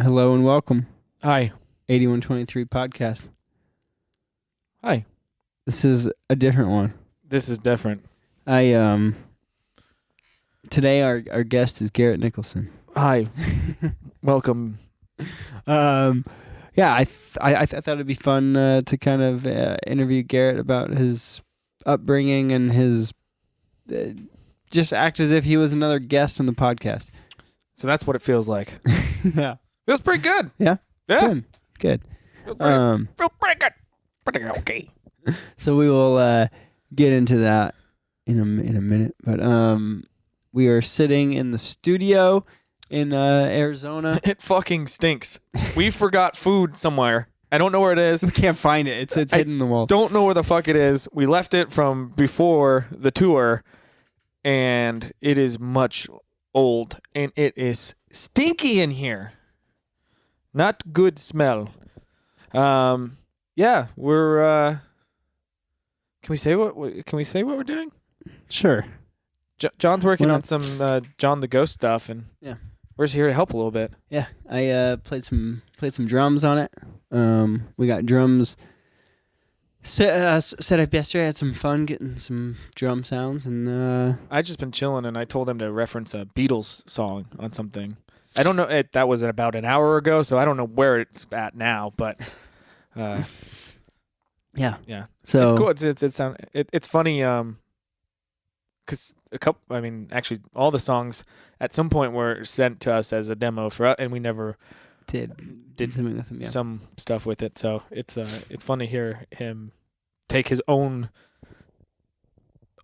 Hello and welcome. Hi. 8123 podcast. Hi. This is a different one. This is different. Today our guest is Garrett Nicholson. Hi. Welcome. Yeah, I thought it'd be fun to kind of interview Garrett about his upbringing and his just act as if he was another guest on the podcast. So that's what it feels like. Yeah. Feels pretty good. Yeah. Yeah. Good. Feel pretty good. Pretty okay. So we will get into that in a minute, but we are sitting in the studio in Arizona. It fucking stinks. We forgot food somewhere. I don't know where it is. We can't find it. It's hidden in the wall. Don't know where the fuck it is. We left it from before the tour, and it is much old, and it is stinky in here. Not good smell. Yeah, we're. Can we say what we're doing? Sure. John's working on some John the Ghost stuff, and yeah, we're just here to help a little bit. Yeah, I played some drums on it. We got drums set up yesterday. I had some fun getting some drum sounds, and I just been chilling, and I told him to reference a Beatles song on something. I don't know. That was about an hour ago, so I don't know where it's at now. But yeah. So it's cool. It's funny. Because actually, all the songs at some point were sent to us as a demo for us, and we never did something with them. Yeah. Some stuff with it. So it's fun to hear him take his own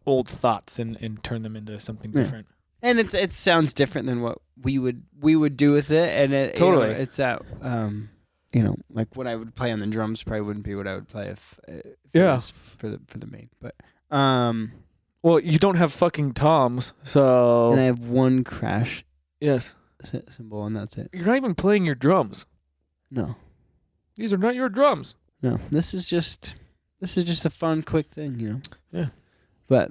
old thoughts and turn them into something different. And it sounds different than what we would do with it, and it totally it's that like what I would play on the drums probably wouldn't be what I would play if it was for the Maine. But well, you don't have fucking toms, so and I have one crash cymbal, and that's it. You're not even playing your drums. No, these are not your drums. No, this is just a fun, quick thing, Yeah, but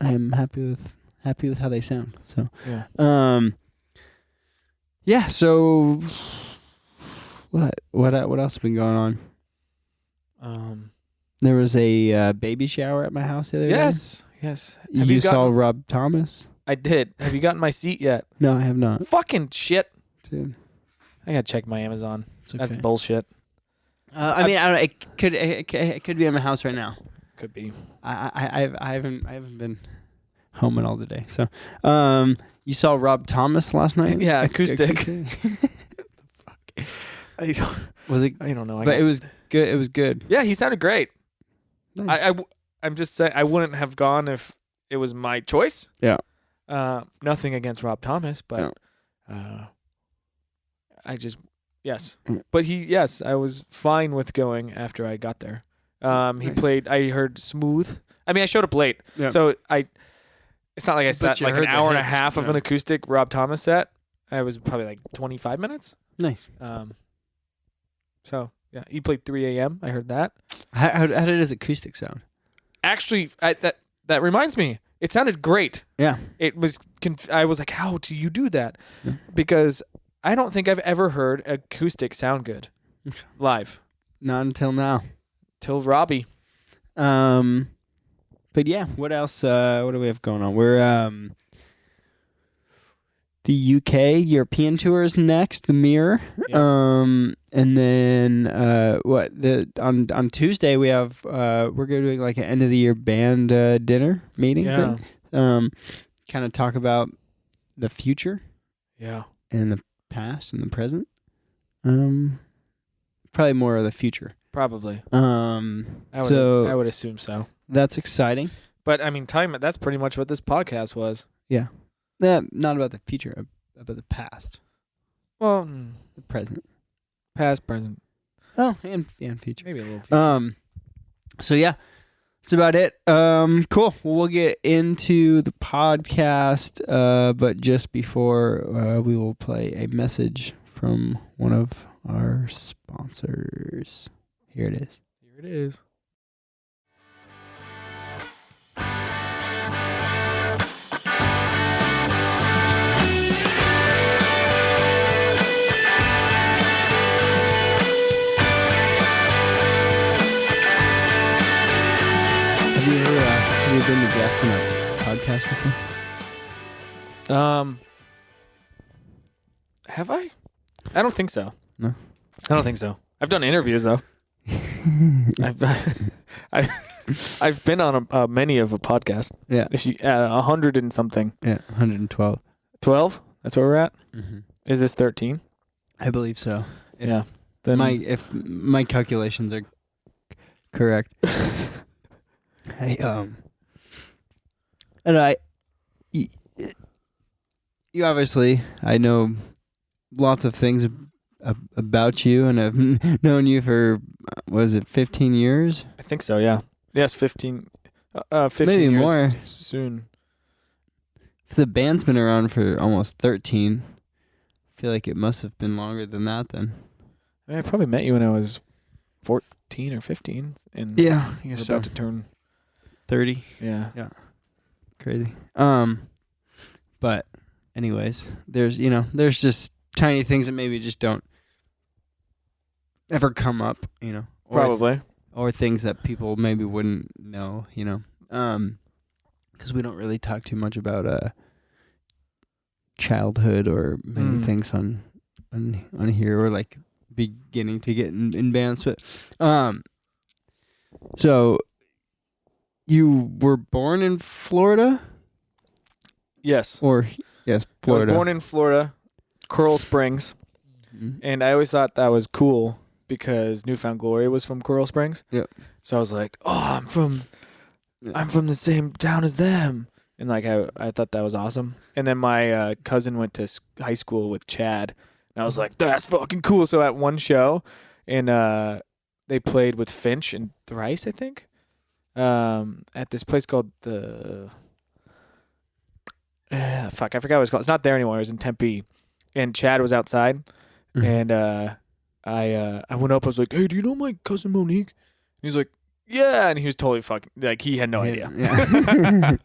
I am happy with how they sound. So yeah. So what else has been going on? There was a baby shower at my house the other day. Yes. You saw Rob Thomas? I did. Have you gotten my seat yet? No, I have not. Fucking shit, dude. I gotta check my Amazon. Okay. That's bullshit. I mean, I don't know. It could be at my house right now. Could be. I haven't been home at all today. So, you saw Rob Thomas last night? Yeah, acoustic. Fuck. Was it? I don't know. But it was good. It was good. Yeah, he sounded great. Nice. I'm just saying I wouldn't have gone if it was my choice. Yeah. Nothing against Rob Thomas, but But I was fine with going after I got there. He played. I heard Smooth. I mean, I showed up late, so it's not like I sat like an hour and a half of an acoustic Rob Thomas set. I was probably like 25 minutes. Nice. So yeah, he played 3 a.m. I heard that. How did his acoustic sound? Actually, that reminds me. It sounded great. Yeah. It was. I was like, how do you do that? Yeah. Because I don't think I've ever heard acoustic sound good live. Not until now. Till Robbie. But yeah, what else? What do we have going on? We're the UK European tour is next. The Mirror. Yeah. And then on Tuesday we have we're doing like an end of the year band dinner meeting thing. Kind of talk about the future. Yeah. And the past and the present. Probably more of the future. Probably. I would assume so. That's exciting. But I mean, that's pretty much what this podcast was. Yeah. Not about the future, about the past. Well, the present. Past, present. Oh, and future. Maybe a little future. So yeah. That's about it. Cool. Well, we'll get into the podcast, but just before we will play a message from one of our sponsors. Here it is. Here it is. guest on a podcast before? Have I? I don't think so. No. I don't think so. I've done interviews though. I've been on many of a podcast. Yeah. If you 100 and something. Yeah, 112. 12? That's where we're at. Mm-hmm. Is this 13? I believe so. Yeah. Then If my calculations are correct. You obviously, I know lots of things about you, and I've known you for, 15 years? I think so, yeah. Yes, 15 maybe years more. Soon. The band's been around for almost 13. I feel like it must have been longer than that then. I probably met you when I was 14 or 15. And yeah, I you're guess about to turn 30. Yeah. Yeah. Crazy. But anyways, there's just tiny things that maybe just don't ever come up, Probably. Or things that people maybe wouldn't know, because we don't really talk too much about childhood or many things on here, or like beginning to get in bands. But so you were born in Florida? Yes. Yes, Florida. I was born in Florida, Coral Springs, and I always thought that was cool because Newfound Glory was from Coral Springs. Yep. So I was like, "Oh, I'm from the same town as them," and like I thought that was awesome. And then my cousin went to high school with Chad, and I was like, "That's fucking cool." So at one show, and they played with Finch and Thrice, I think, at this place called the. I forgot what it's called. It's not there anymore. It was in Tempe, and Chad was outside, and I went up. I was like, "Hey, do you know my cousin Monique?" And he's like, "Yeah," and he was totally fucking like he had no idea. Yeah.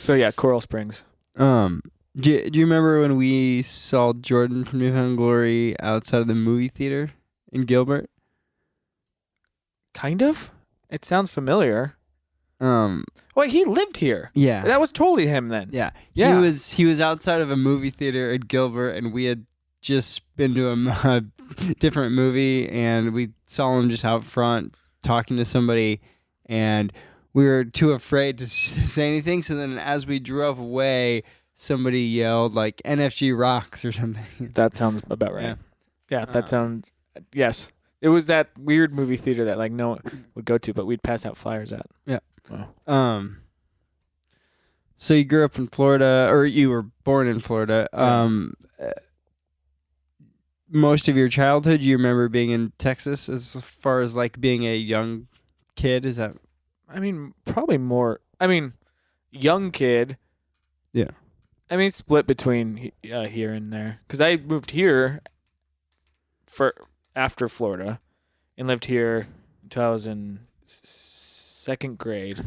So yeah, Coral Springs. Do you remember when we saw Jordan from Newfound Glory outside of the movie theater in Gilbert? Kind of. It sounds familiar. Well, he lived here. Yeah. That was totally him then. Yeah. Yeah. He was outside of a movie theater at Gilbert, and we had just been to a different movie, and we saw him just out front talking to somebody, and we were too afraid to say anything. So then as we drove away, somebody yelled like NFG rocks or something. That sounds about right. Yeah, that sounds, yes. It was that weird movie theater that like no one would go to, but we'd pass out flyers at. Yeah. Wow. So you grew up in Florida, or you were born in Florida. Most of your childhood, you remember being in Texas as far as like being a young kid? Is that? I mean, probably more. I mean, young kid. Yeah. I mean, split between here and there. Because I moved here after Florida and lived here until I was in second grade.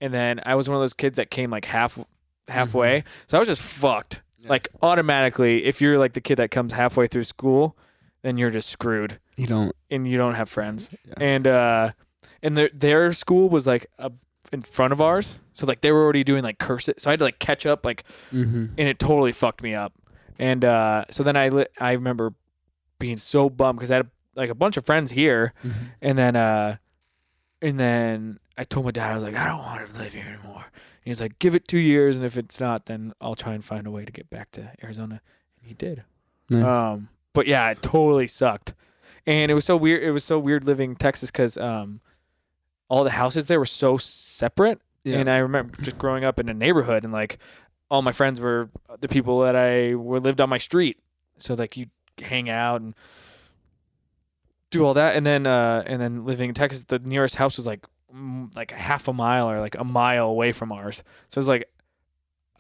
And then I was one of those kids that came like halfway. Mm-hmm. So I was just fucked. Yeah. Like automatically, if you're like the kid that comes halfway through school, then you're just screwed. You don't have friends. Yeah. And their school was like in front of ours. So like they were already doing like cursive. So I had to like catch up and it totally fucked me up. And so then I remember being so bummed because I had like a bunch of friends here. Mm-hmm. And then I told my dad, I was like, I don't want to live here anymore. And he's like, give it 2 years, and if it's not, then I'll try and find a way to get back to Arizona. And he did. Nice. But yeah, it totally sucked. And it was so weird. It was so weird living in Texas because all the houses there were so separate. Yeah. And I remember just growing up in a neighborhood, and like all my friends were the people that lived on my street. So like you hang out and do all that, and then living in Texas, the nearest house was like a half a mile or like a mile away from ours. So it was like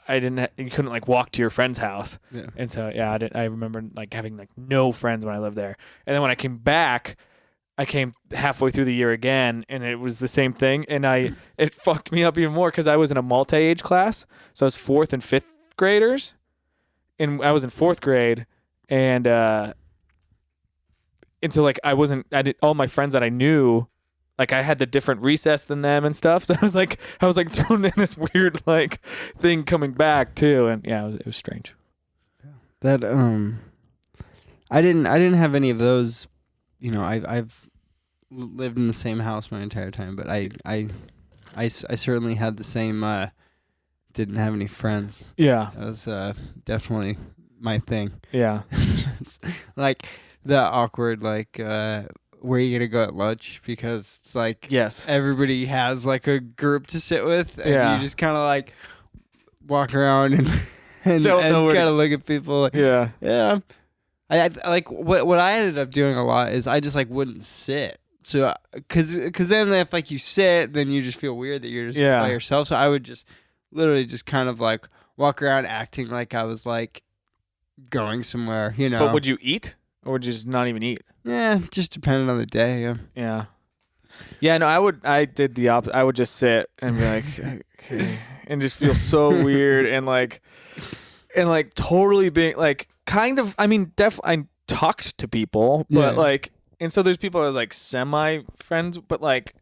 you couldn't like walk to your friend's house. Yeah. And so yeah, I remember like having like no friends when I lived there. And then when I came back, I came halfway through the year again, and it was the same thing. And it fucked me up even more because I was in a multi-age class, so I was 4th and 5th graders, and I was in 4th grade, and so like all my friends that I knew like I had the different recess than them and stuff. So I was like thrown in this weird like thing coming back too, and yeah, it was strange. That I didn't have any of those. I've lived in the same house my entire time, but I certainly had the same. Didn't have any friends. Yeah, that was definitely my thing. Yeah, like the awkward like. Where are you gonna go at lunch? Because it's like everybody has like a group to sit with, and you just kind of like walk around and kind of look at people. Like, yeah. I like what I ended up doing a lot is I just like wouldn't sit. So because then if like you sit, then you just feel weird that you're just by yourself. So I would just literally just kind of like walk around acting like I was like going somewhere. But would you eat or would you just not even eat? Yeah, just depending on the day. Yeah. No, I did the opposite. I would just sit and be like, okay, and just feel so weird and like totally being like kind of. I mean, definitely I talked to people, but like, and so there's people I was like semi friends, but like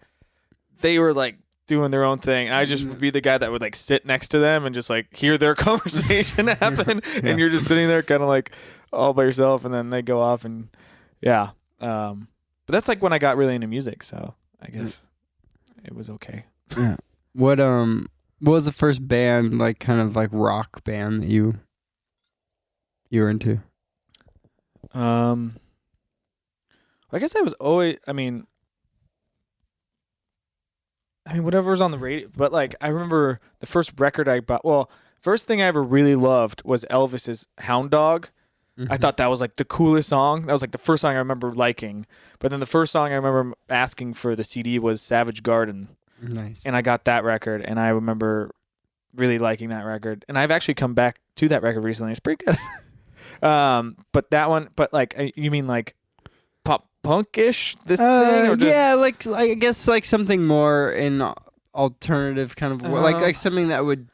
they were like doing their own thing, and I just would be the guy that would like sit next to them and just like hear their conversation happen, and you're just sitting there kind of like all by yourself, and then they go off and. Yeah. But that's like when I got really into music, so I guess it was okay. Yeah. What was the first band, like kind of like rock band that you were into? I guess I was always I mean whatever was on the radio, but like I remember the first record I bought, first thing I ever really loved was Elvis's Hound Dog. I thought that was like the coolest song. That was like the first song I remember liking. But then the first song I remember asking for the CD was Savage Garden. Nice. And I got that record, and I remember really liking that record. And I've actually come back to that record recently. It's pretty good. But that one, but like, you mean like pop punkish this thing? Or yeah, like I guess like something more in alternative kind of like something that would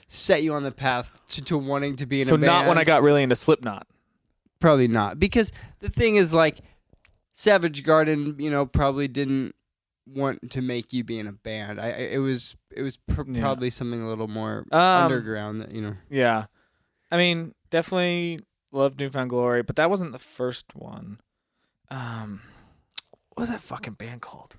set you on the path to wanting to be in a band. So not when I got really into Slipknot. Probably not, because the thing is like Savage Garden, probably didn't want to make you be in a band. It was probably something a little more underground that Yeah, I mean, definitely loved Newfound Glory, but that wasn't the first one. What was that fucking band called?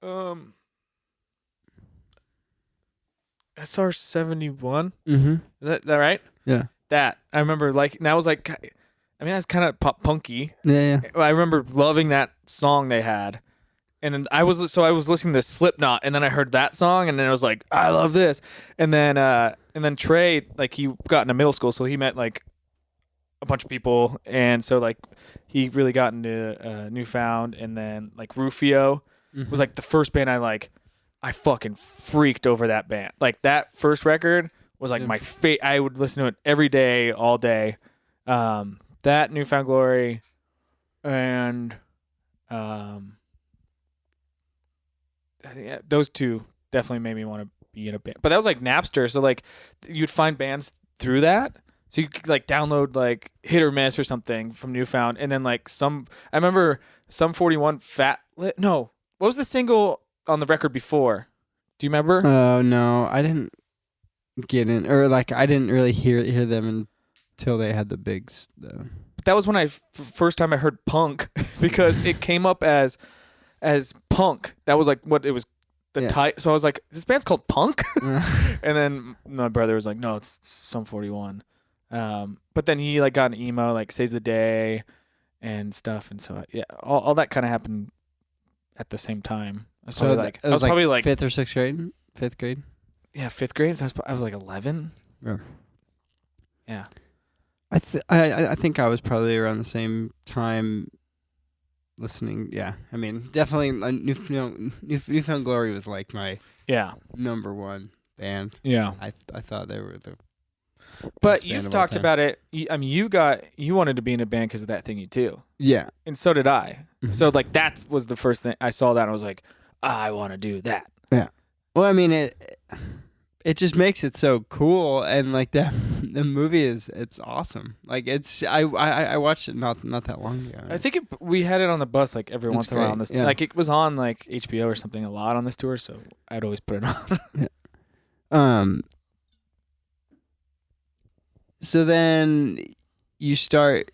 SR-71. Mm-hmm. Is that right? Yeah. That I remember like, and that was like, I mean, that's kind of pop punky. Yeah. I remember loving that song they had, and then I was listening to Slipknot, and then I heard that song, and then I was like, I love this, and then Trey, like he got into middle school, so he met like a bunch of people, and so like he really got into Newfound, and then like Rufio was like the first band I fucking freaked over that band. Like that first record was like my I would listen to it every day, all day. That Newfound Glory, and those two definitely made me want to be in a band. But that was like Napster, so like you'd find bands through that. So you could like download like Hit or Miss or something from Newfound, and then like I remember Sum 41 what was the single on the record before? Do you remember? Oh no, I didn't get in, or like I didn't really hear them until they had the bigs though. But that was when first time I heard punk, because it came up as punk. That was like what it was the title. So I was like, this band's called Punk? And then my brother was like, no, it's Sum 41. But then he like got an emo, like Save the Day and stuff, and so all that kind of happened at the same time. I was probably like fifth or sixth grade. Fifth grade. Yeah, fifth grade. So I was like 11. Yeah. I think I was probably around the same time listening. Yeah, I mean, definitely Newfound Glory was like my number one band. Yeah, I thought they were the. But you've talked about it. I mean, you wanted to be in a band because of that thingy too. Yeah, and so did I. Mm-hmm. So like that was the first thing I saw that, and I was like, I want to do that. Yeah. Well, I mean, it just makes it so cool, and like the movie it's awesome. Like I watched it not that long ago. I think we had it on the bus like every once in a while on this. Yeah. Like it was on like HBO or something a lot on this tour, so I'd always put it on. Yeah. So then you start.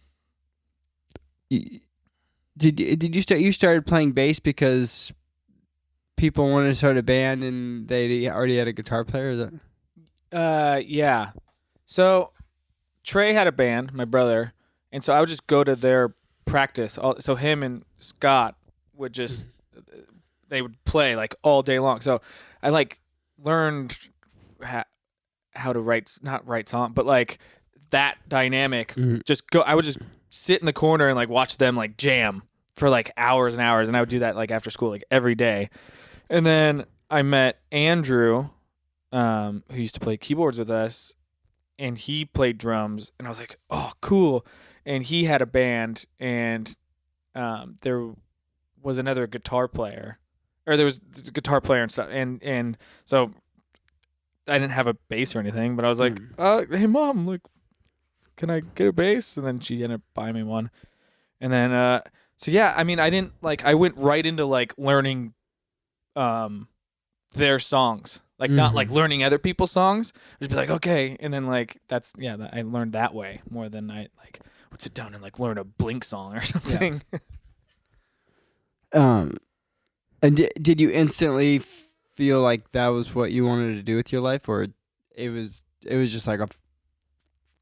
Did you start? You started playing bass because people wanted to start a band and they already had a guitar player. Is that? Yeah. So Trey had a band, my brother, and so I would just go to their practice. So him and Scott would just they would play like all day long. So I like learned how to not write song, but like that dynamic. Just go. I would just sit in the corner and like watch them like jam for like hours and hours, and I would do that like after school, like every day. And then I met Andrew, who used to play keyboards with us, and he played drums, and I was like, oh, cool. And he had a band, and there was another guitar player, or there was a guitar player and stuff, and so I didn't have a bass or anything, but I was like, hey Mom, like, can I get a bass? And then she ended up buying me one. And then so yeah, I mean, I went right into like learning their songs, like not like learning other people's songs. I'd just be like, okay, and then like I learned that way more than I like would sit down and like learn a Blink song or something. Yeah. And did you instantly feel like that was what you wanted to do with your life, or it was just like a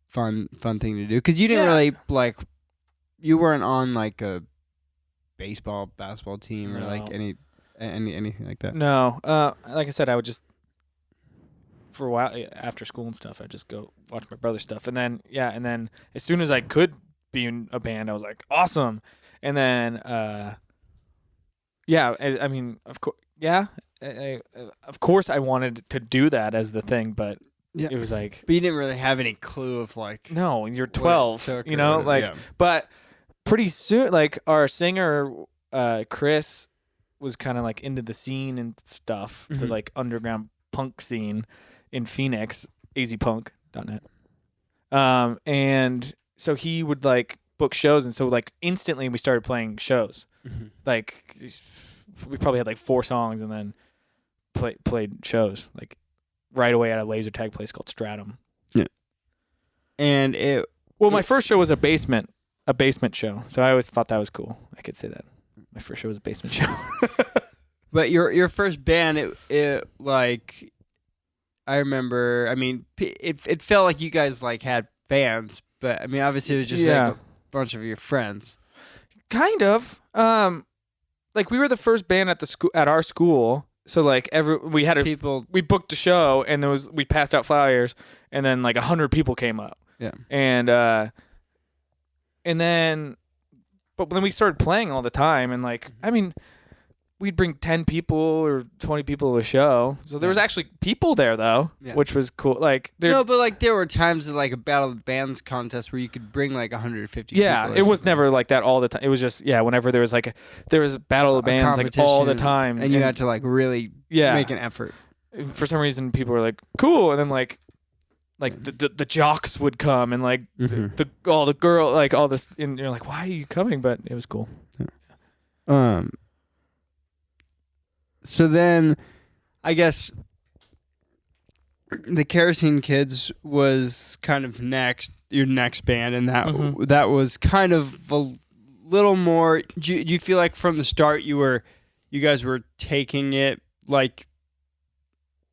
fun thing to do? Because you didn't really like, you weren't on like a basketball team or like anything like that. No, like I said, I would just for a while after school and stuff, I'd just go watch my brother's stuff, and then as soon as I could be in a band, I was like, awesome. And then I mean, of course, of course I wanted to do that as the thing, but it was like, but you didn't really have any clue of like, no, you're 12, you know, like, but pretty soon, like our singer Chris was kind of like into the scene and stuff, the like underground punk scene in Phoenix, azpunk.net. And so he would like book shows, and so like instantly we started playing shows. Like we probably had like 4 songs, and then played shows like right away at a laser tag place called Stratum. Yeah. And my first show was a basement show, so I always thought that was cool. I could say that my first show was a basement show. But your first band, it like, I remember, I mean, it felt like you guys like had fans, but I mean, obviously it was just like a bunch of your friends. Kind of. Like we were the first band at our school, so like we booked a show, and we passed out flyers, and then like 100 people came up. Yeah. And then we started playing all the time, and like, I mean, we'd bring 10 people or 20 people to a show. So there was actually people there though, which was cool. Like but like there were times like a Battle of the Bands contest where you could bring like 150 people. Yeah, it was never like that all the time. It was just, whenever there was Battle of the Bands like all the time. And you had to like really make an effort. For some reason people were like, cool. And then like the jocks would come, and like all the girl, like all this, and you're like, why are you coming? But it was cool. Yeah. So then, I guess the Kerosene Kids was kind of your next band, and that was kind of a little more. Do you feel like from the start you guys were taking it like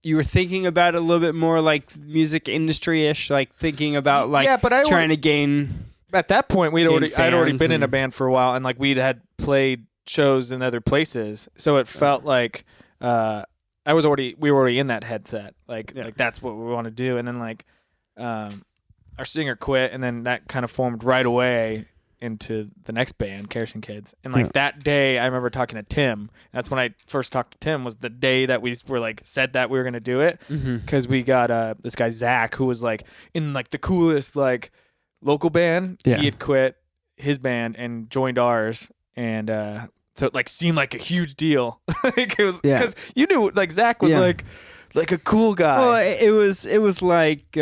you were thinking about it a little bit more like music industry-ish, like thinking about like trying to gain. At that point, I'd already been in a band for a while, and like we had played shows in other places, so it felt like we were already in that headset, like that's what we want to do. And then like our singer quit, and then that kind of formed right away into the next band, Kerosene Kids. And like that day, I remember talking to Tim. That's when I first talked to Tim, was the day that we were like said that we were gonna do it, because we got this guy Zach, who was like in like the coolest like local band. He had quit his band and joined ours, and so it like seemed like a huge deal. Like it was, because you knew like Zach was like like a cool guy. Well, it was like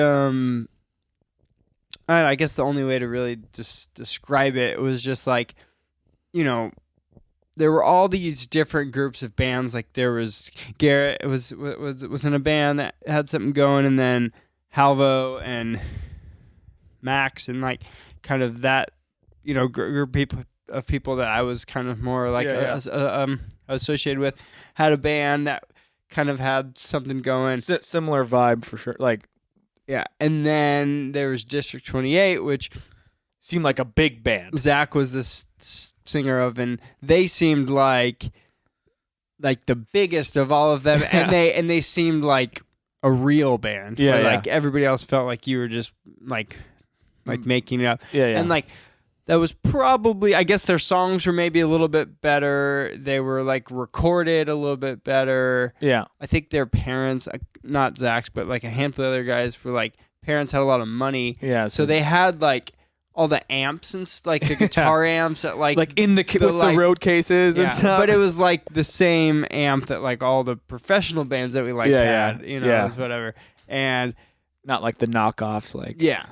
I guess the only way to really just describe it was just like, there were all these different groups of bands. Like there was Garrett was in a band that had something going, and then Halvo and Max, and like kind of that, group of people that I was kind of more like associated with, had a band that kind of had something going. Similar vibe for sure. Like, yeah. And then there was District 28, which seemed like a big band. Zach was this singer of, and they seemed like the biggest of all of them. And they seemed like a real band. Yeah, Like everybody else felt like you were just like making it up. Yeah. And like, that was probably, I guess their songs were maybe a little bit better. They were like recorded a little bit better. Yeah. I think their parents, not Zach's, but like a handful of other guys, were like, parents had a lot of money. Yeah. So they had like all the amps and like the guitar amps that like in the with the road cases and stuff. But it was like the same amp that like all the professional bands that we liked had, it was whatever. And not like the knockoffs, like. Yeah.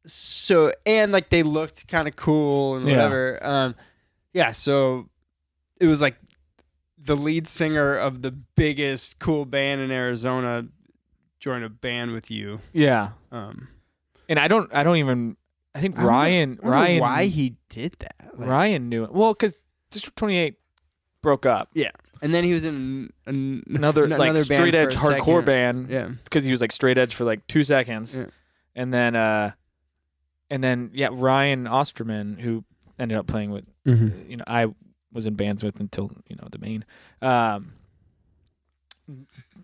So, and like they looked kind of cool and whatever. So it was like the lead singer of the biggest cool band in Arizona joined a band with you. Yeah. And I think Ryan why he did that. Like, Ryan knew it. Well, cuz District 28 broke up. Yeah. And then he was in another like straight edge hardcore band. Yeah. Cuz he was like straight edge for like 2 seconds. Yeah. And then Ryan Osterman, who ended up playing with, I was in bands with until, the Maine,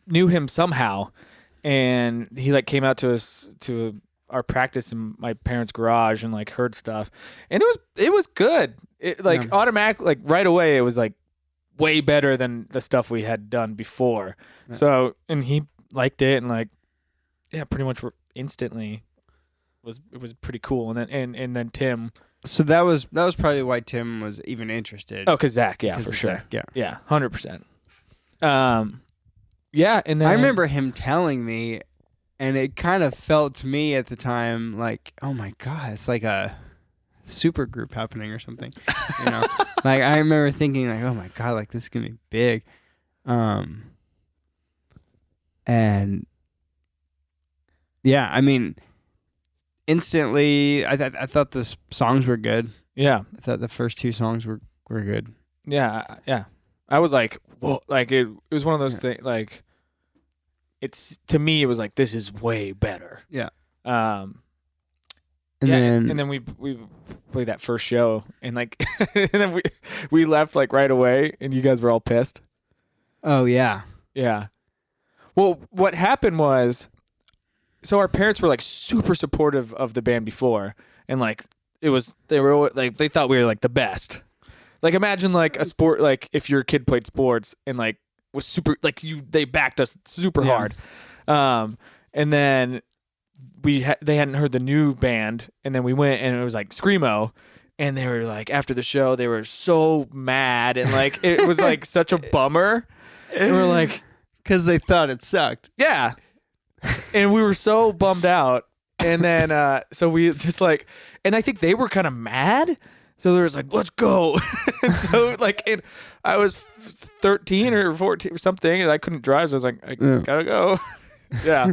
knew him somehow. And he like came out to us, to our practice in my parents' garage, and like heard stuff. And it was good. It like automatically, like right away, it was like way better than the stuff we had done before. Yeah. So, and he liked it, and like, pretty much instantly. It was pretty cool, and then Tim. So that was probably why Tim was even interested. Oh, cause Zach, for sure, Zach, 100%. And then I remember him telling me, and it kind of felt to me at the time like, oh my god, it's like a super group happening or something, Like I remember thinking like, oh my god, like this is gonna be big, and I mean. Instantly, I thought the songs were good. Yeah, I thought the first 2 songs were good. Yeah. I was like, whoa, like it was one of those things. Like, it's to me, it was like, this is way better. Yeah. And then we played that first show, and like, and then we left like right away, and you guys were all pissed. Oh yeah. Yeah. Well, what happened was. So our parents were like super supportive of the band before, and like they were like they thought we were like the best. Like imagine like a sport, like if your kid played sports and like was super like they backed us super hard. And then they hadn't heard the new band, and then we went and it was like screamo, and they were like after the show they were so mad, and like it was like such a bummer. And we're like, because they thought it sucked. Yeah. And we were so bummed out. And then, so we just like, and I think they were kind of mad. So they was like, let's go. And so like, and I was 13 or 14 or something, and I couldn't drive. So I was like, I gotta go. Yeah.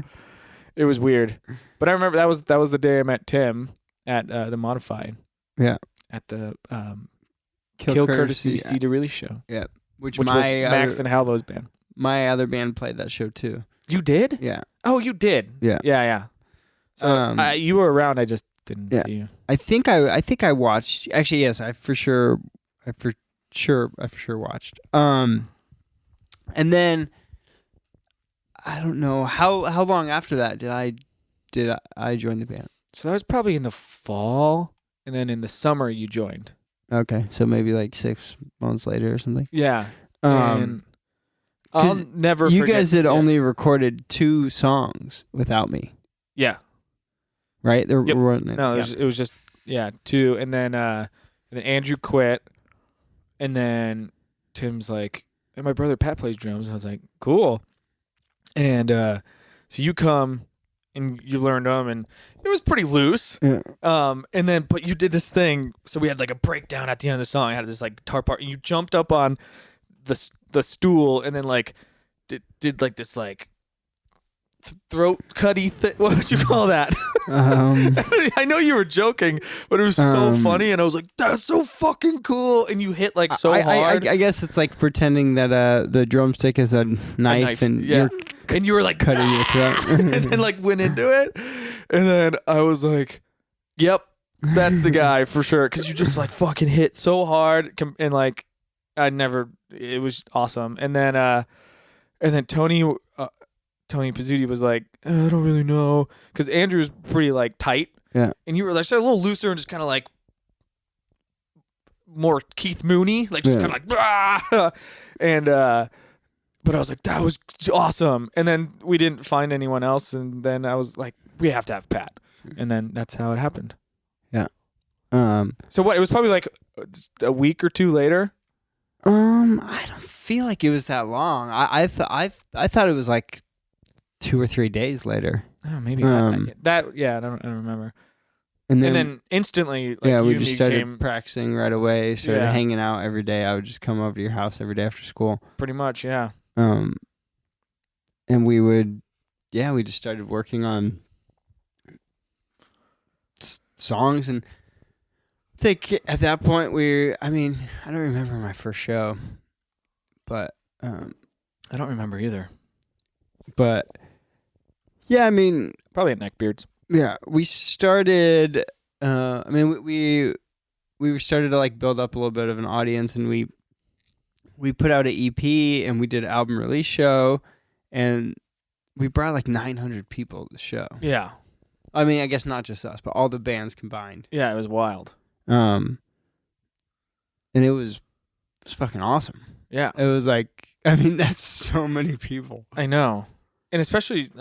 It was weird. But I remember that was the day I met Tim at the Modified. Yeah. At the Kill Courtesy See to Release show. Yeah. Which was Max and Halvo's band. My other band played that show too. You did? Yeah. Oh, you did? Yeah. Yeah. So you were around. I just didn't see you. I think I watched. Actually, yes. I for sure watched. And then I don't know how long after that did I join the band. So that was probably in the fall, and then in the summer you joined. Okay, so maybe like 6 months later or something. Yeah. And I'll never you forget. guys had only recorded 2 songs without me. Yeah. Right? It was just 2, and then Andrew quit, and then Tim's like, and my brother Pat plays drums. And I was like, cool. And so you come and you learned them, and it was pretty loose. Yeah. And then, but you did this thing. So we had like a breakdown at the end of the song. I had this like guitar part, and you jumped up on the stool, and then like did like this like throat cutty thing. What would you call that? I know you were joking, but it was so funny, and I was like, "That's so fucking cool!" And you hit like so hard. I guess it's like pretending that the drumstick is a knife. And yeah, and you were like cutting your throat, and then like went into it, and then I was like, "Yep, that's the guy for sure," because you just like fucking hit so hard, and like it was awesome, and then Tony Pizzuti was like, I don't really know, because Andrew's pretty like tight. Yeah. And you were like a little looser and just kind of like more Keith Mooney, like just kind of like, bah! And but I was like, that was awesome. And then we didn't find anyone else, and then I was like, we have to have Pat, and then that's how it happened. Yeah. So what? It was probably like a week or two later. I don't feel like it was that long. I thought it was like 2 or 3 days later. Oh, maybe that. Yeah, I don't remember. And then instantly, like, we just started practicing right away. Started hanging out every day. I would just come over to your house every day after school. Pretty much, yeah. And we would, we just started working on songs, and I think at that point I don't remember my first show, but I don't remember either. But yeah, probably at Neckbeards. Yeah, we started. We started to like build up a little bit of an audience, and we put out an EP, and we did an album release show, and we brought like 900 people to the show. Yeah, I guess not just us, but all the bands combined. Yeah, it was wild. And it was fucking awesome. Yeah, it was like, that's so many people. I know, and especially,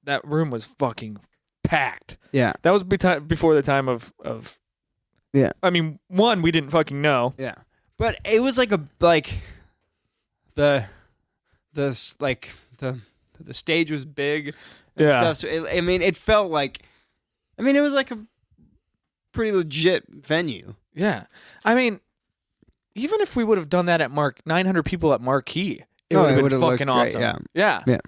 that room was fucking packed. Yeah, that was before the time of. Yeah, one, we didn't fucking know. Yeah, but it was like the stage was big. And stuff. So it felt like, it was like a pretty legit venue. Yeah, even if we would have done that at 900 people at Marquee, it would have been fucking awesome. Great, yeah.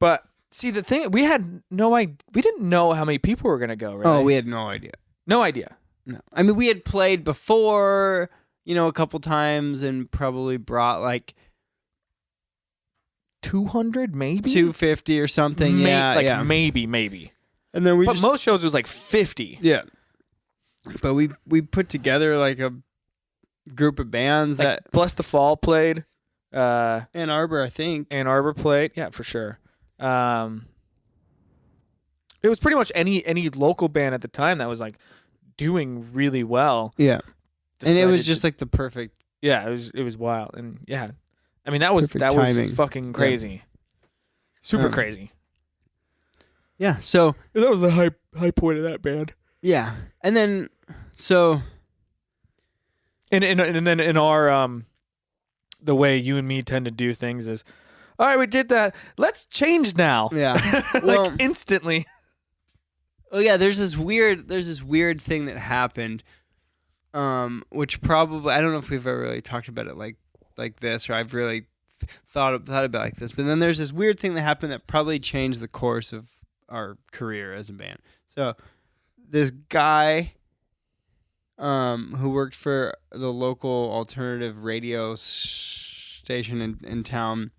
But see, the thing, we had we didn't know how many people were gonna go. Right? Oh, we had no idea. No idea. No, we had played before, a couple times, and probably brought like 200, maybe 250 or something. Maybe. And then but most shows was like 50. Yeah. But we put together like a group of bands that Bless the Fall played. Ann Arbor, I think. Ann Arbor played, yeah, for sure. It was pretty much any local band at the time that was like doing really well. Yeah. And it was just like the perfect. Yeah, it was wild, and yeah, that was fucking crazy, yeah. Super crazy. Yeah, so that was the high point of that band. Yeah, and then so, and then in our the way you and me tend to do things is, all right, we did that. Let's change now. Yeah, like instantly. Oh yeah, there's this weird thing that happened, which probably I don't know if we've ever really talked about it like this, or I've really thought about it like this. But then there's this weird thing that happened that probably changed the course of our career as a band. So this guy, who worked for the local alternative radio station in town,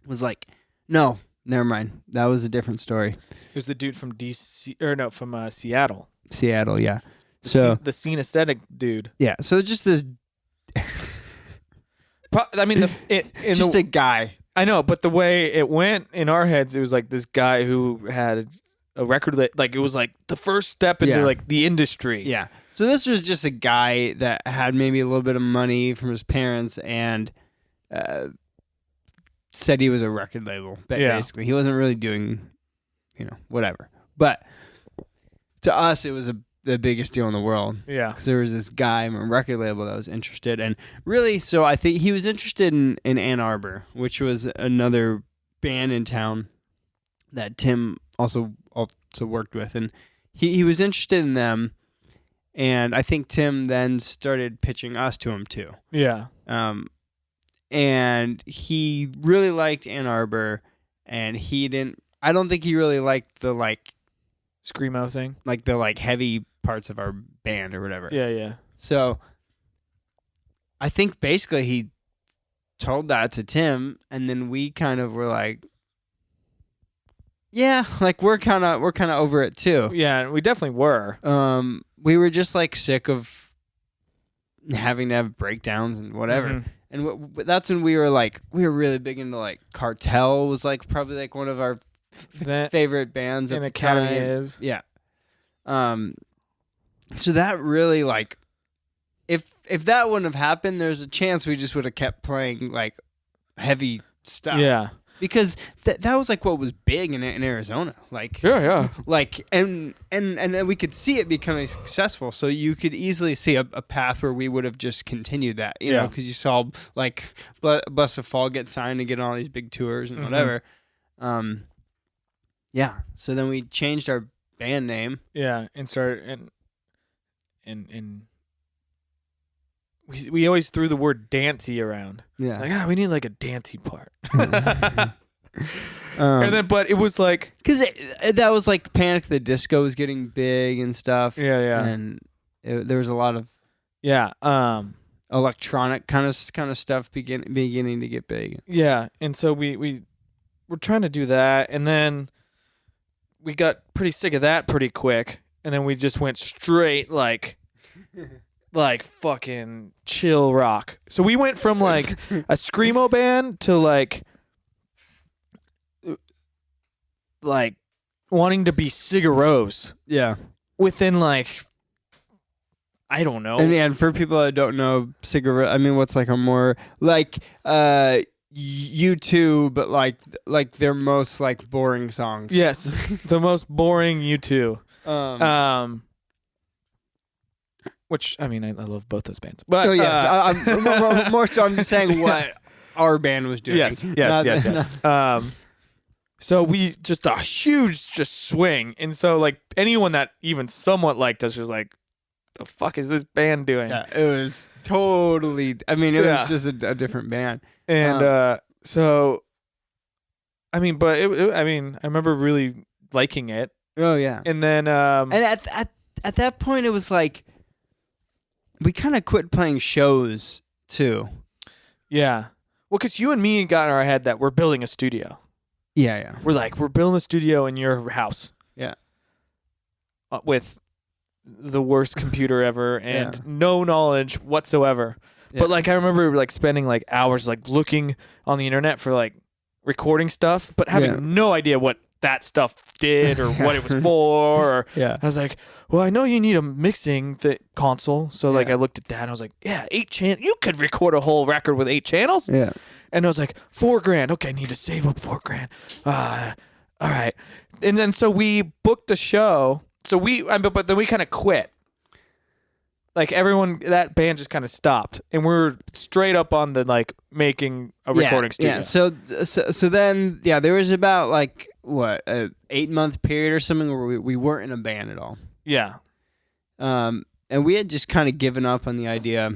was like, no. Never mind. That was a different story. It was the dude from DC, or no, from Seattle. Seattle, yeah. The scene aesthetic dude. Yeah. So just this. A guy. I know, but the way it went in our heads, it was like this guy who had a record like it was like the first step into like the industry. Yeah. So this was just a guy that had maybe a little bit of money from his parents and. Said he was a record label, basically. He wasn't really doing, whatever. But to us, it was a the biggest deal in the world. Yeah. Because there was this guy on a record label that was interested. And really, so I think he was interested in Ann Arbor, which was another band in town that Tim also worked with. And he was interested in them. And I think Tim then started pitching us to him too. Yeah. And he really liked Ann Arbor, and I don't think he really liked the like screamo thing, like the like heavy parts of our band or whatever. Yeah. So I think basically he told that to Tim, and then we kind of were like, yeah, like we're kind of over it too. Yeah, we definitely were. We were just like sick of having to have breakdowns and whatever. Mm-hmm. And that's when we were really big into like Cartel was like probably like one of our favorite bands at the Academy time. Is. Yeah. So that really like, if that wouldn't have happened, there's a chance we just would have kept playing like heavy stuff. Yeah. Because that was like what was big in Arizona, like like and then we could see it becoming successful. So you could easily see a path where we would have just continued that, you know, because you saw like Blessed Fall get signed and get on all these big tours and whatever. Yeah. So then we changed our band name. Yeah, and started and we always threw the word dancey around. Yeah. Like, we need like a dancey part. And then, but it was like, because that was like Panic! At the Disco was getting big and stuff. Yeah. And there was a lot of electronic kind of stuff beginning to get big. Yeah, and so we were trying to do that, and then we got pretty sick of that pretty quick, and then we just went straight like fucking chill rock. So we went from like a screamo band to like wanting to be Sigur Rós. Yeah. Within like, I don't know. And for people that don't know, Sigur Rós, I mean, what's like a more like U2, but like their most like boring songs. Yes, the most boring U2. Which, I mean, I love both those bands. But I'm more so I'm just saying what our band was doing. Yes. So we just a huge just swing. And so like anyone that even somewhat liked us was like, the fuck is this band doing? Yeah, it was totally, I mean, it was just a different band. And so, I mean, but I remember really liking it. Oh, yeah. And then... and at that point, it was like, we kind of quit playing shows, too. Yeah. Well, because you and me got in our head that we're building a studio. Yeah. We're building a studio in your house. Yeah. With the worst computer ever and no knowledge whatsoever. Yeah. But like I remember like spending like hours like looking on the internet for like recording stuff, but having no idea what that stuff did or what it was for. Or I was like, well, I know you need a mixing console. So like I looked at that and I was like, 8 channels. You could record a whole record with 8 channels. Yeah. And I was like, $4,000. Okay, I need to save up $4,000. All right. And then so we booked a show. So but then we kind of quit. Like everyone, that band just kind of stopped, and we're straight up on the like making a recording studio. Yeah. So then there was about like what a 8-month period or something where we weren't in a band at all. Yeah. And we had just kind of given up on the idea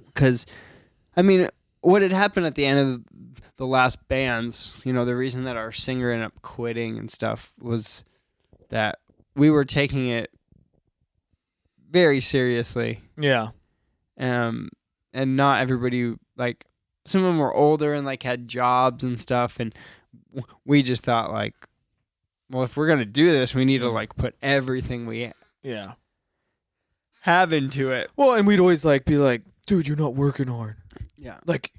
because, I mean, what had happened at the end of the last bands, you know, the reason that our singer ended up quitting and stuff was that we were taking it very seriously. Yeah. And not everybody, like, some of them were older and, like, had jobs and stuff, and we just thought, like, well, if we're going to do this, we need to, like, put everything we have into it. Well, and we'd always, like, be like, dude, you're not working hard. Yeah. Like,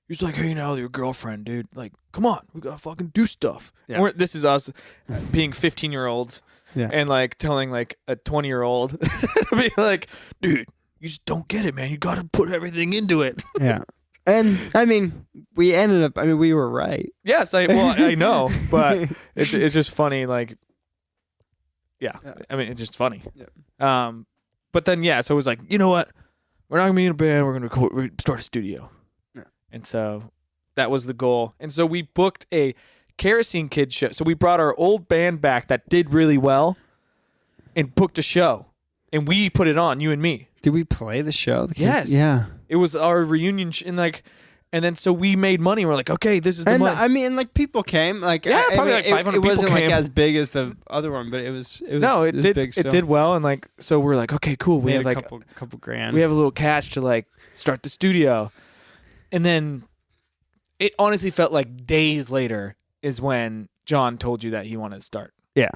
you're just, like, hanging out with your girlfriend, dude. Like, come on, we got to fucking do stuff. Yeah. This is us being 15-year-olds. Yeah. And like telling like a 20-year-old to be like, dude, you just don't get it, man. You got to put everything into it. Yeah. And I mean, we were right. Yes, I know, but it's just funny. Like Yeah. I mean, it's just funny. Yeah. But then, so it was like, you know what? We're not going to be in a band. We're going to start a studio. Yeah. And so that was the goal. And so we booked a Kerosene Kids show. So we brought our old band back that did really well and booked a show. And we put it on, you and me. Did we play the show? Yes. Yeah. It was our reunion. And then so we made money. We're like, okay, this is the money. I mean, like people came. Like probably like 500 people came. It wasn't like as big as the other one, but it was no, it did big still. It did well. And like, so we're like, okay, cool. We have like a couple grand. We have a little cash to like start the studio. And then it honestly felt like days later is when John told you that he wanted to start. Yeah.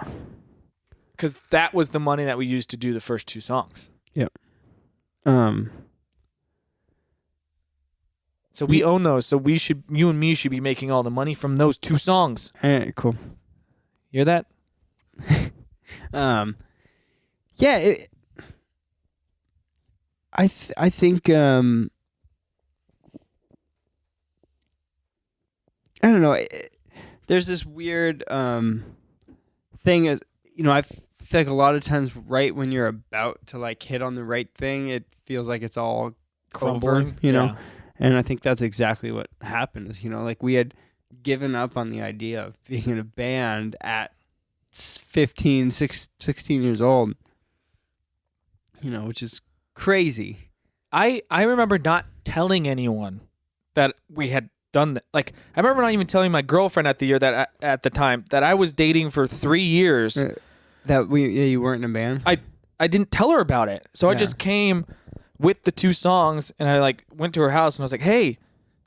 Because that was the money that we used to do the first 2 songs. Yeah. So we own those. So you and me should be making all the money from those 2 songs. All right, cool. Hear that? Yeah. I think I don't know. There's this weird thing. I feel like a lot of times, right when you're about to like hit on the right thing, it feels like it's all crumbling. Know, and I think that's exactly what happened. Is like we had given up on the idea of being in a band at 16 years old. Which is crazy. I remember not telling anyone that we had done that. Like, I remember not even telling my girlfriend at the time that I was dating for 3 years. That you weren't in a band? I didn't tell her about it. So I just came with the 2 songs and I like went to her house and I was like, hey,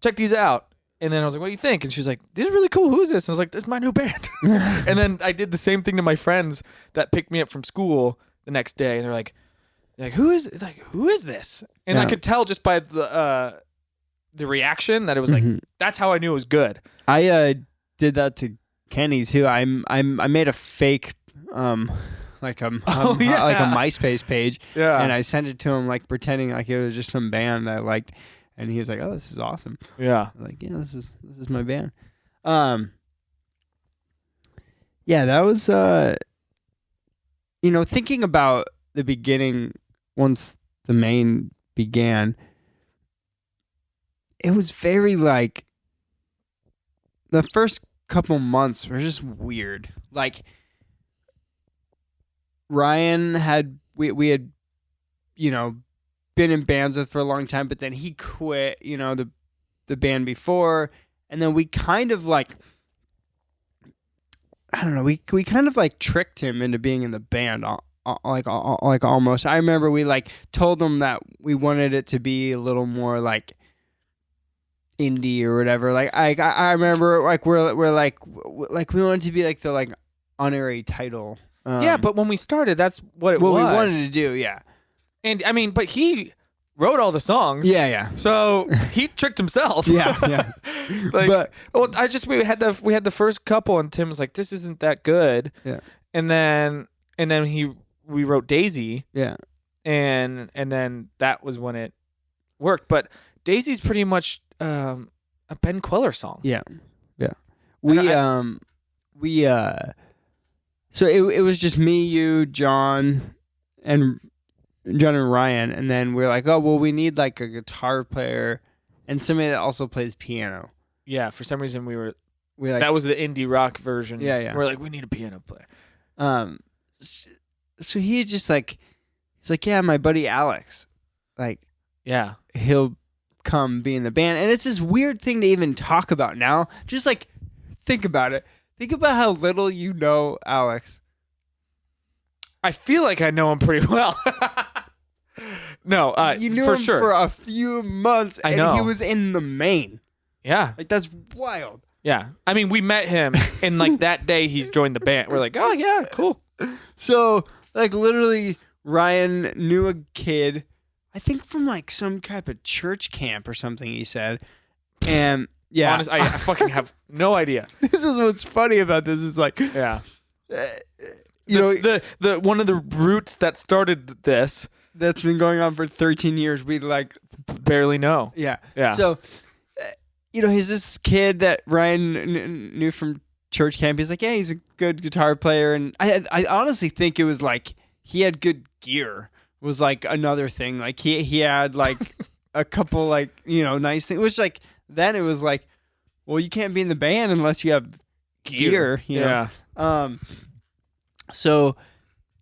check these out. And then I was like, what do you think? And she's like, this is really cool. Who is this? And I was like, this is my new band. And then I did the same thing to my friends that picked me up from school the next day. And they're like, who is this? And I could tell just by the reaction that it was like, that's how I knew it was good. I did that to Kenny too. I made a fake like a MySpace page, and I sent it to him like pretending like it was just some band that I liked, and he was like, "Oh, this is awesome." Yeah, like this is my band. Yeah, that was thinking about the beginning once the Maine began. It was very like the first couple months were just weird. Like Ryan we had been in bands with for a long time, but then he quit the band before, and then we kind of like I don't know, we kind of like tricked him into being in the band like almost. I remember we like told him that we wanted it to be a little more like indie or whatever. Like I remember like we're like we wanted to be like the like honorary title. Yeah, but when we started, that's what was. We wanted to do. Yeah, and I mean, but he wrote all the songs. Yeah. So he tricked himself. Yeah. Like, we had the first couple, and Tim was like, "This isn't that good." Yeah, and then we wrote Daisy. Yeah, and then that was when it worked. But Daisy's pretty much a Ben Queller song. Yeah. So it was just me, you, John, and Ryan, and then we're like, oh well, we need like a guitar player and somebody that also plays piano. Yeah, for some reason we like, that was the indie rock version. Yeah. We're like, we need a piano player. So he's just like, yeah, my buddy Alex, like, yeah, he'll come be in the band, and it's this weird thing to even talk about now. Just like, think about it. Think about how little you know Alex. I feel like I know him pretty well. No, you knew for him sure. for a few months, and he was in the Maine. Yeah, like that's wild. Yeah, I mean, we met him, and like that day he's joined the band. We're like, oh yeah, cool. So like literally, Ryan knew a kid, I think from like some type of church camp or something. He said, and. Yeah, honestly, I fucking have no idea. This is what's funny about this. Is like, yeah, the one of the roots that started this that's been going on for 13 years. We like barely know. Yeah. So, he's this kid that Ryan knew from church camp. He's like, yeah, he's a good guitar player, and I honestly think it was like he had good gear. Was like another thing. Like he had like a couple like nice things. Which like then it was like, well, you can't be in the band unless you have gear. Yeah. So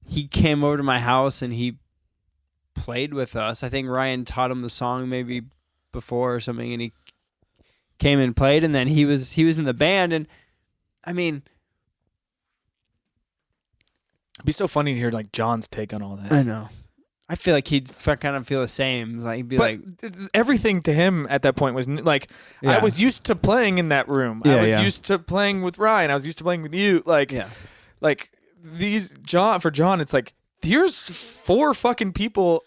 he came over to my house and he played with us. I think Ryan taught him the song maybe before or something, and he came and played, and then he was in the band. And I mean, it'd be so funny to hear like John's take on all this. I know. I feel like he'd kind of feel the same. Like he'd be but everything to him at that point was like, I was used to playing in that room. I was used to playing with Ryan. I was used to playing with you. Like for John, it's like, here's 4 fucking people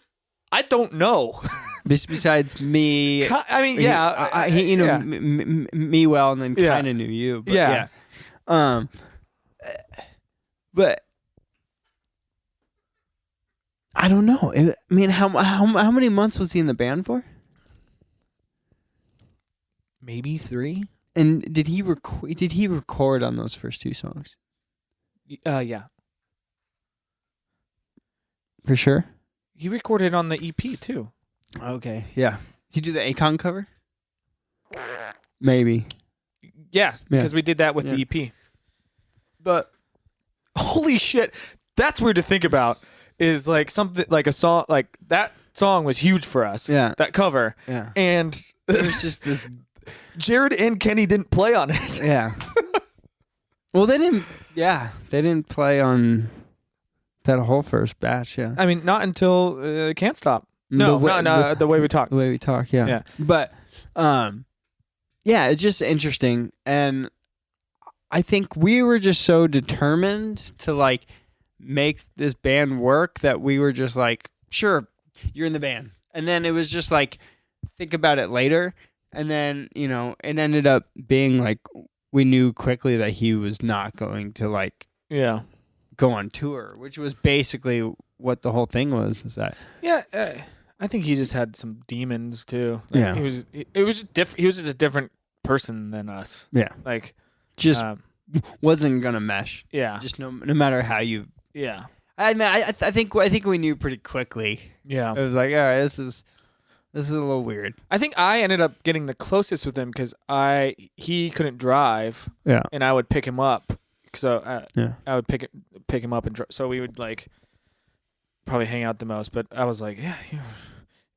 I don't know. Besides me. I mean, he me well, and then kind of knew you. But but I don't know. I mean, how many months was he in the band for? Maybe 3. And did he record on those first 2 songs? Yeah. For sure. He recorded on the EP too. Okay. Yeah. Did you do the Akon cover? Maybe. Yeah, because we did that with the EP. But holy shit, that's weird to think about. Is like something like a song like that song was huge for us. Yeah. That cover. Yeah. And it was just this. Jared and Kenny didn't play on it. Yeah. Well, they didn't. Yeah, they didn't play on that whole first batch. Yeah. I mean, not until Can't Stop. No, the way we talk. The way we talk. Yeah. Yeah. But, yeah, it's just interesting, and I think we were just so determined to like make this band work that we were just like, sure, you're in the band. And then it was just like, think about it later. And then, it ended up being like, we knew quickly that he was not going to like, go on tour, which was basically what the whole thing was. Is that? Yeah. I think he just had some demons too. Like, he was just a different person than us. Yeah. Like, just wasn't going to mesh. Yeah. Just no matter how you. Yeah. I mean, I think we knew pretty quickly. Yeah. It was like, all right, this is a little weird. I think I ended up getting the closest with him because he couldn't drive. Yeah. And I would pick him up. So I would pick him up and so we would like probably hang out the most. But I was like, yeah, you're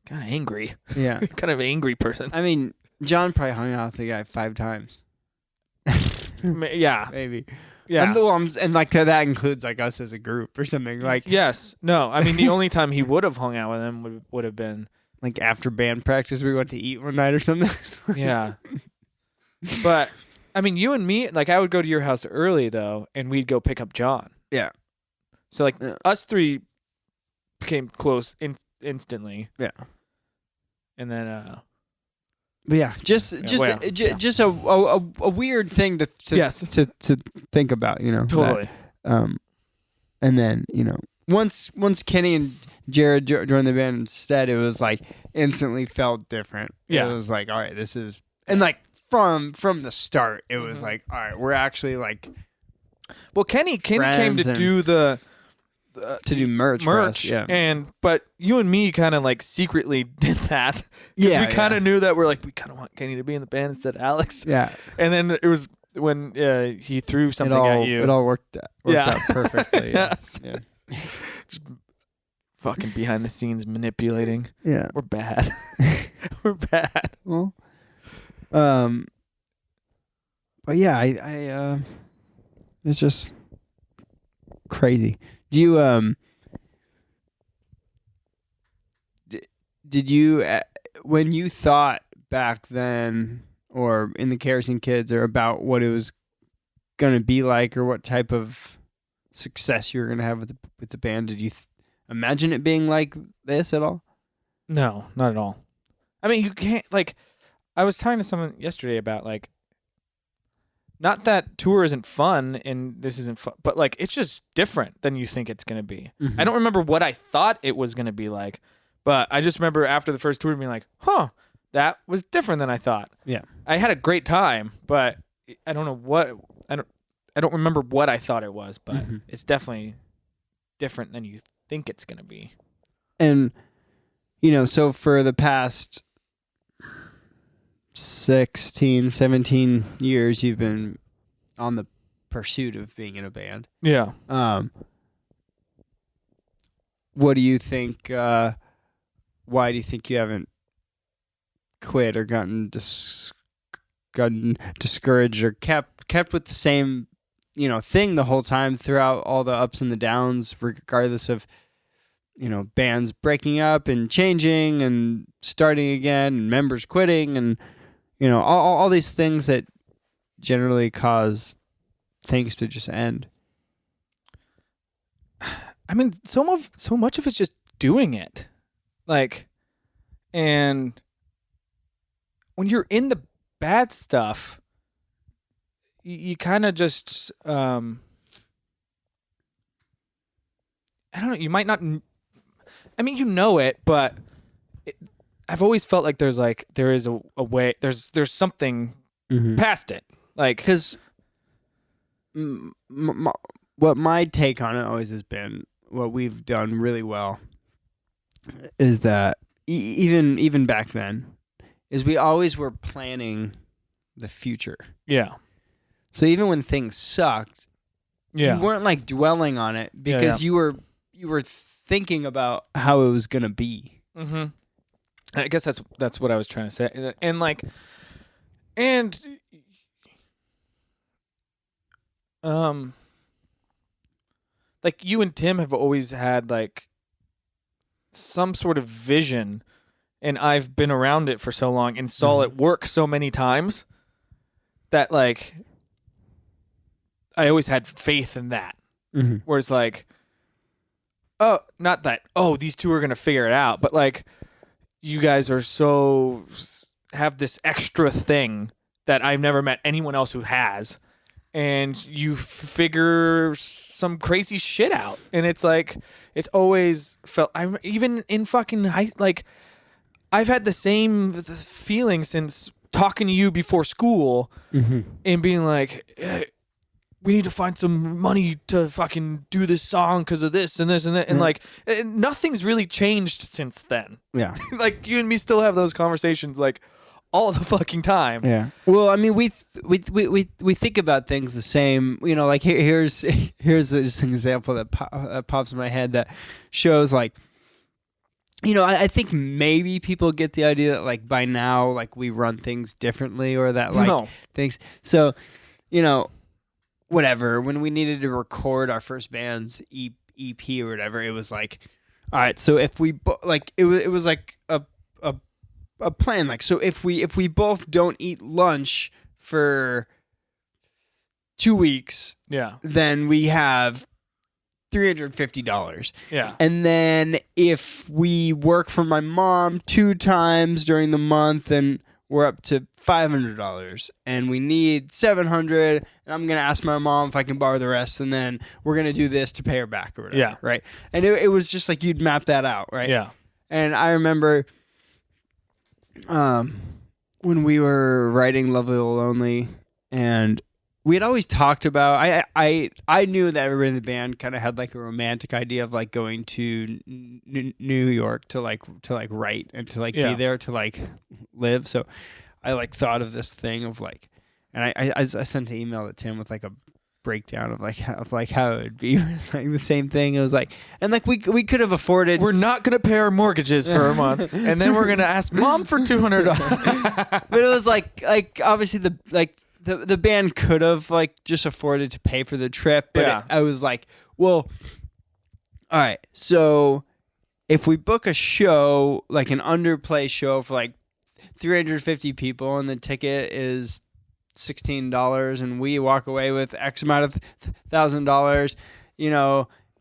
kind of angry. Yeah. Kind of an angry person. I mean, John probably hung out with the guy 5 times. Yeah. Maybe. Yeah. And like that includes like us as a group or something. Like yes. No. I mean, the only time he would have hung out with him would have been like after band practice. We went to eat one night or something. Yeah. But I mean, you and me, like I would go to your house early though, and we'd go pick up John. Yeah. So like us 3 became close instantly. Yeah. And then. But yeah, just a weird thing to think about, Totally. That, and then once Kenny and Jared joined the band instead, it was like instantly felt different. Yeah, it was like, all right, this is, and like from the start, it was like, all right, we're actually like. Well, Kenny came to do to do merch for us, yeah. But you and me kind of like secretly did that. Yeah, we kind of knew that we're like, we kind of want Kenny to be in the band instead of Alex. Yeah. And then it was when he threw something at you. It all worked out perfectly. Yes. Yeah. Just fucking behind the scenes manipulating. Yeah. We're bad. We're bad. Well, but yeah, I it's just crazy. Do you did you when you thought back then or in the Kerosene Kids or about what it was going to be like or what type of success you were going to have with the band, did you imagine it being like this at all? No, not at all. I mean, you can't like I was talking to someone yesterday about like not that tour isn't fun and this isn't fun, but like it's just different than you think it's going to be. Mm-hmm. I don't remember what I thought it was going to be like, but I just remember after the first tour being like, that was different than I thought. Yeah. I had a great time, but I don't know what I don't remember what I thought it was, but it's definitely different than you think it's going to be. And, so for the past 16, 17 years, you've been on the pursuit of being in a band. Yeah. What do you think, why do you think you haven't quit or gotten discouraged or kept with the same, thing the whole time throughout all the ups and the downs, regardless of, bands breaking up and changing and starting again and members quitting and, all these things that generally cause things to just end? I mean, so much of it's just doing it. And when you're in the bad stuff, you kind of just, I don't know, you might not, I mean, it, but I've always felt like there is a way, there's something past it. Because what my take on it always has been, what we've done really well is that even back then, is we always were planning the future. Yeah. So even when things sucked, you weren't dwelling on it because you were thinking about how it was gonna be. Mm-hmm. I guess that's what I was trying to say, and you and Tim have always had some sort of vision, and I've been around it for so long and saw it work so many times that I always had faith in that. Mm-hmm. Whereas not that, these two are going to figure it out, but you guys are have this extra thing that I've never met anyone else who has. And you figure some crazy shit out. And it's it's always felt, I'm even in fucking high, I've had the same feeling since talking to you before school and being hey, we need to find some money to fucking do this song because of this and this and that. And nothing's really changed since then. Yeah. You and me still have those conversations all the fucking time. Yeah. Well, I mean, we think about things the same. Here's just an example that pops in my head that shows I think maybe people get the idea that by now we run things differently or that things. So, whatever. When we needed to record our first band's EP or whatever, it was all right. So if we it was a plan, so if we both don't eat lunch for 2 weeks, then we have $350. Yeah. And then if we work for my mom 2 times during the month, then we're up to $500, and we need $700, and I'm gonna ask my mom if I can borrow the rest, and then we're gonna do this to pay her back or whatever. Yeah. Right. And it was just you'd map that out, right? Yeah. And I remember when we were writing Lovely Lonely, and we had always talked about, I knew that everybody in the band kind of had a romantic idea of going to New York to write and to be there to live. So I thought of this thing of and I sent an email to Tim with a breakdown of how it would be. It's the same thing. It was and we could have afforded. We're not gonna pay our mortgages for a month, and then we're gonna ask mom for $200. But it was obviously the band could have just afforded to pay for the trip, but I was well, all right. So if we book a show an underplay show for 350 people, and the ticket is $16, and we walk away with X amount of $1,000,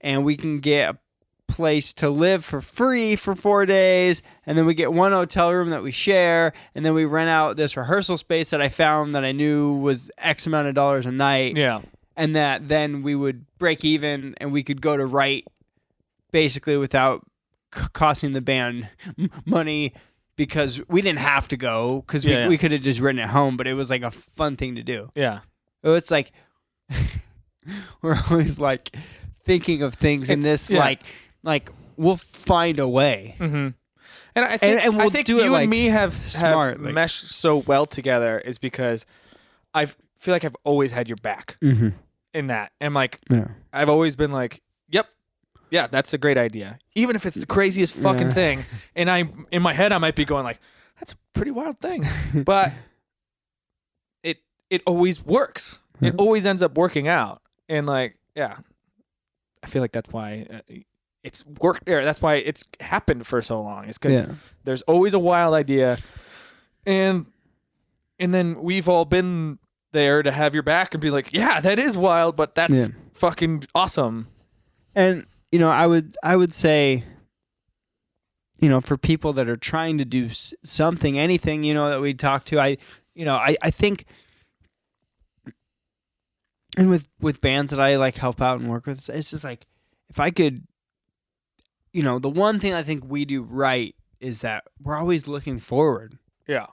and we can get a place to live for free for 4 days, and then we get one hotel room that we share, and then we rent out this rehearsal space that I found that I knew was X amount of dollars a night. Yeah. And that then we would break even, and we could go to write basically without costing the band money, because we didn't have to go, because we could have just written at home, but it was a fun thing to do. Yeah. It's we're always like thinking of things in this like we'll find a way. Mm-hmm. And I think and we'll I think do it you like and me have smart, like, meshed so well together is because I feel like I've always had your back in that. And like I've always been like, yep, yeah, that's a great idea. Even if it's the craziest fucking thing. And in my head I might be going like, that's a pretty wild thing. But it always works. It always ends up working out. And like, I feel like that's why it's worked there. That's why it's happened for so long. It's because there's always a wild idea, and then we've all been there to have your back and be like, yeah, that is wild, but that's fucking awesome. And I would say, for people that are trying to do something, anything, that we talk to, I think, and with bands that I like help out and work with, it's just like, if I could. The one thing I think we do right is that we're always looking forward. Yeah.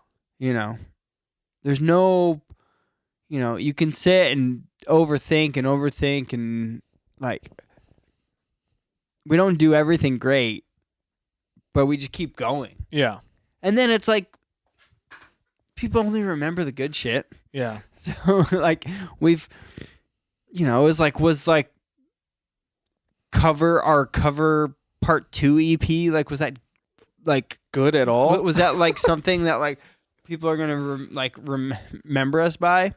There's no, you can sit and overthink and like, we don't do everything great, but we just keep going. Yeah. And then it's like, people only remember the good shit. Yeah. So like we've, was like cover part 2 EP, like, was that like good at all? Was that like something that like people are gonna remember us by?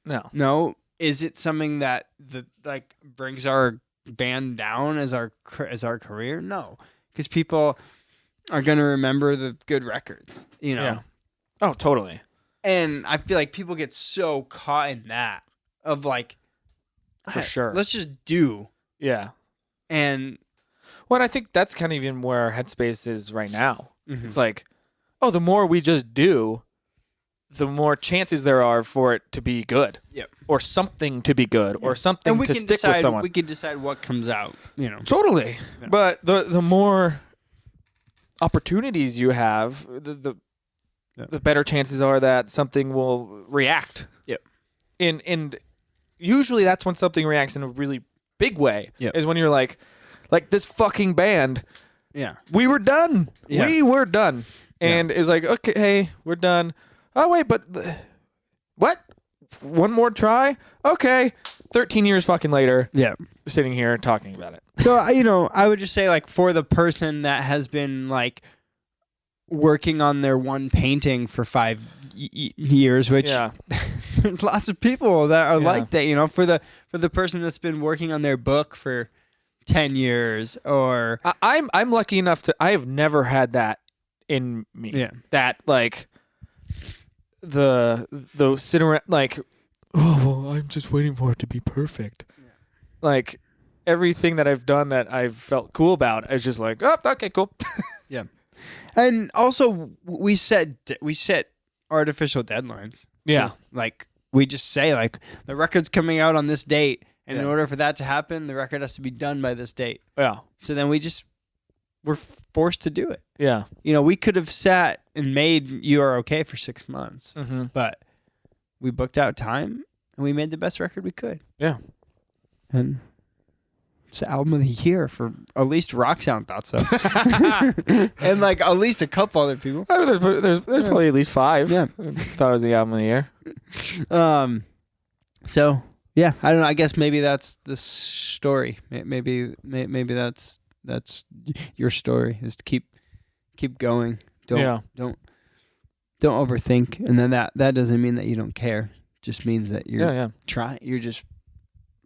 No. Is it something that brings our band down as our career? No, because people are gonna remember the good records. Yeah. Oh, totally. And I feel like people get so caught in that of like, for sure, let's just do. Yeah. And well, I think that's kind of even where our headspace is right now. Mm-hmm. It's like, the more we just do, the more chances there are for it to be good. Yep. Or something to be good, or something to stick with someone. We can decide what comes out, Totally. Yeah. But the more opportunities you have, the better chances are that something will react. Yep. And usually that's when something reacts in a really big way. Yep. Is when you're like this fucking band. Yeah. We were done. Yeah. We were done. And it's like, okay, hey, we're done. Oh, wait, but what? One more try? Okay. 13 years fucking later. Yeah. Sitting here talking about it. So, I would just say, like, for the person that has been, like, working on their one painting for 5 years, which lots of people that are like that, for the person that's been working on their book for 10 years, or I'm lucky enough I have never had that in me. Yeah. That like the sit around like, I'm just waiting for it to be perfect. Yeah. Like everything that I've done that I've felt cool about, I was just like, oh, okay, cool. Yeah. And also we set artificial deadlines. Yeah. Like we just say like the record's coming out on this date. And in order for that to happen, the record has to be done by this date. Yeah. So then we're forced to do it. Yeah. We could have sat and made You Are Okay for 6 months, but we booked out time and we made the best record we could. Yeah. And it's the album of the year for at least Rock Sound thought so. And like at least a couple other people. I mean, there's probably at least 5. Yeah. Thought it was the album of the year. So yeah, I don't know. I guess maybe that's the story. Maybe that's your story, is to keep going. Don't overthink, and then that doesn't mean that you don't care. It just means that you're trying. You're just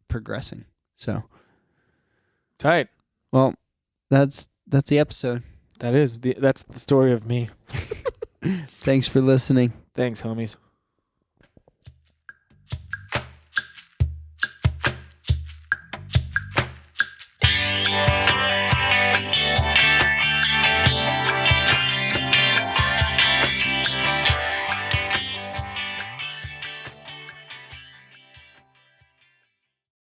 progressing. So tight. Well, that's the episode. That's the story of me. Thanks for listening. Thanks, homies.